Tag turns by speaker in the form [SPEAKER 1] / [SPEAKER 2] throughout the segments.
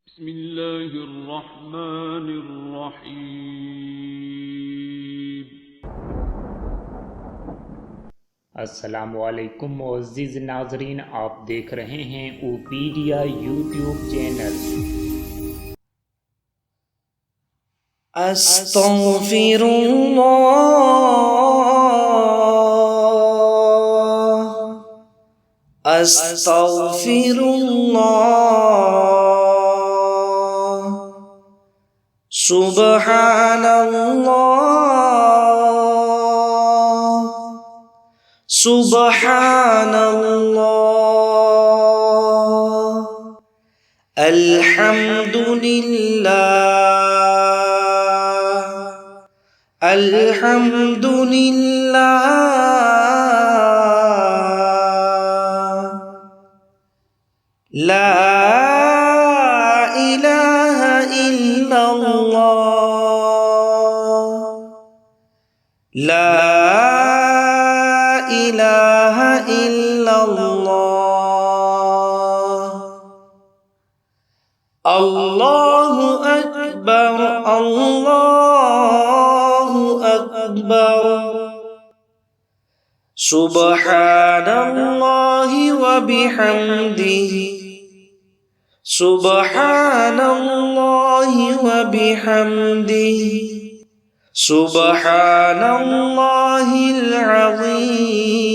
[SPEAKER 1] بسم الله الرحمن الرحیم۔
[SPEAKER 2] अस्सलामुअलैकुम मुअज़्ज़िज़ नाज़रीन, आप देख रहे हैं ओपीडिया यूट्यूब चैनल।
[SPEAKER 3] अस्तग़फिरुल्लाह सुब्हानल्लाह सुब्हानल्लाह अल्हम्दुलिल्लाह अल्हम्दुलिल्लाह ला इलाहा इल्लल्लाह ला इलाहा इल्लल्लाह अल्लाहु अकबर अल्लाहु अकबर सुब्हानल्लाहि व बिहम्दिही सुब्हानल्लाहि व बिहम्दिही सुब्हानल्लाहिल अज़ीम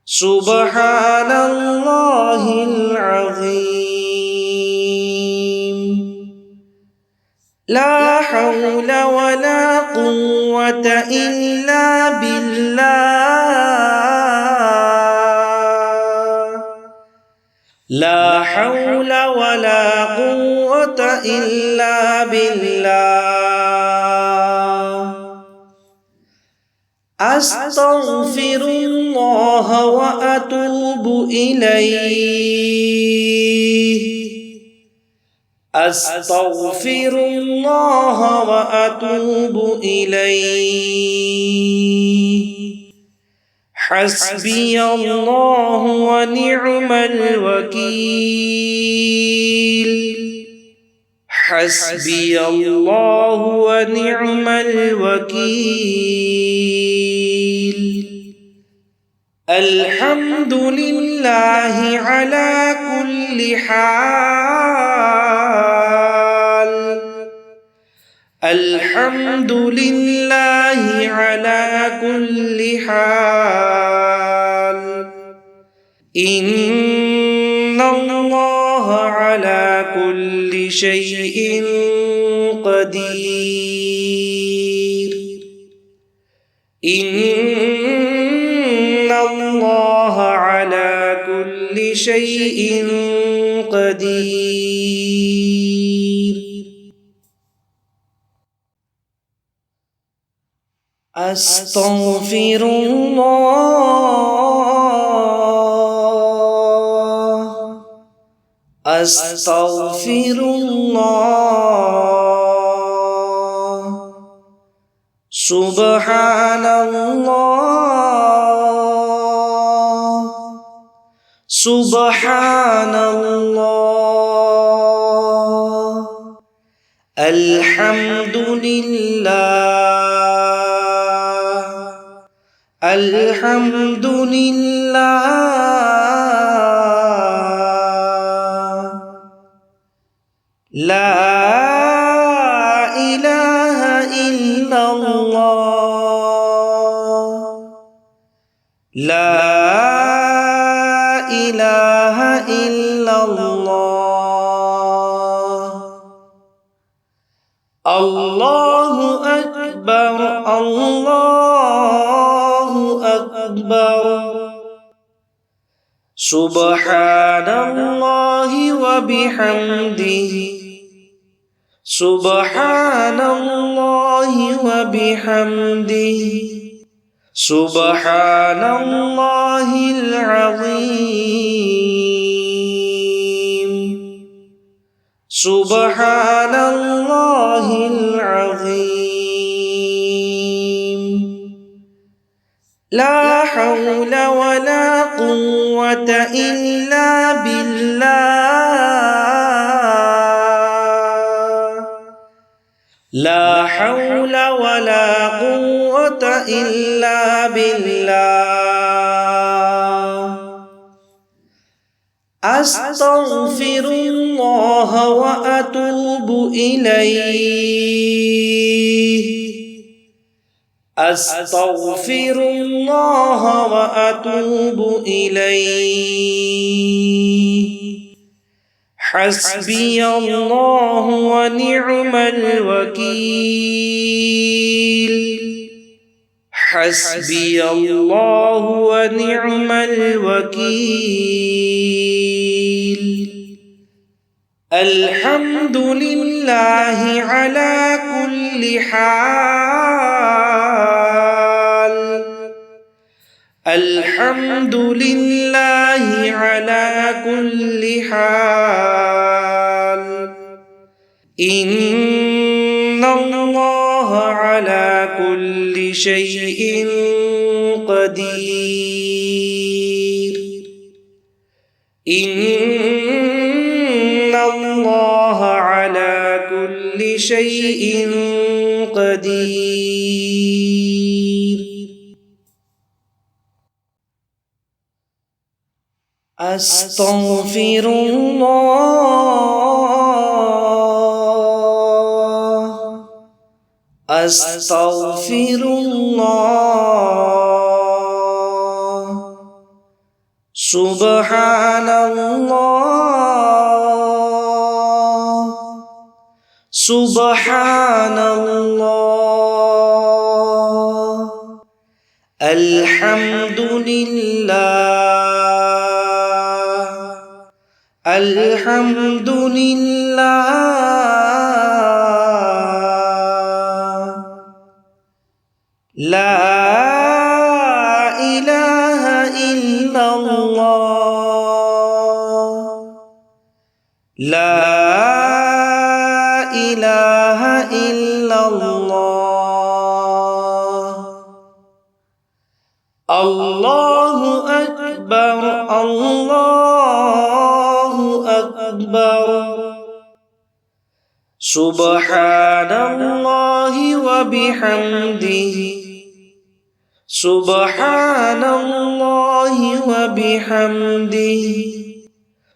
[SPEAKER 3] सुब्हानल्लाहिल अज़ीम ला हौला वला कुव्वता इल्ला बिल्लाह ला हौला वला कुव्वता इल्ला बिल्लाह अस्तग़फिरुल्लाह व अतूबु इलैहि अस्तग़फिरुल्लाह व अतूबु इलैहि हस्बियल्लाहु व निअमल वकील हस्बियल्लाहु व निअमल वकील अल्हम्दुलिल्लाहि अला कुल्लि हाल अल्हम्दुलिल्लाहि अला कुल्लि हाल इन्नल्लाह अला कुल्लि शैइन क़दीर इन्नल्लाह अला कुल्लि शैइन क़दीर अस्तग़फिरुल्लाह सुब्हानल्लाह सुब्हानल्लाह अल्हम्दुलिल्लाह अल्हम्दुलिल्लाह ला इलाहा इल्लल्लाह ला इलाहा इल्लल्लाह अल्लाहु अकबर अल्लाहु अकबर सुब्हानल्लाहि व बिहम्दिही सुब्हानल्लाहि व बिहम्दिही सुब्हानल्लाहिल अज़ीम सुब्हानल्लाहिल अज़ीम ला حول ولا قوة إلا بالله لا حول ولا قوة إلا بالله أستغفر الله وأتوب إليه أستغفر الله وأتوب إليه حسبي الله ونعم الوكيل حسبي الله ونعم الوكيل الحمد لله على كل حال الحمد لله على كل حال إن الله على كل شيء قدير إن الله على كل شيء قدير أستغفر الله أستغفر الله سبحان الله سبحان الله الحمد لله الحمد لله لا إله إلا الله لا إله إلا الله الله أكبر الله أكبر سبحان الله وبحمده سبحان الله وبحمده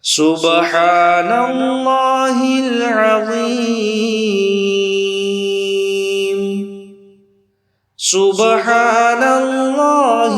[SPEAKER 3] سبحان الله العظيم سبحان الله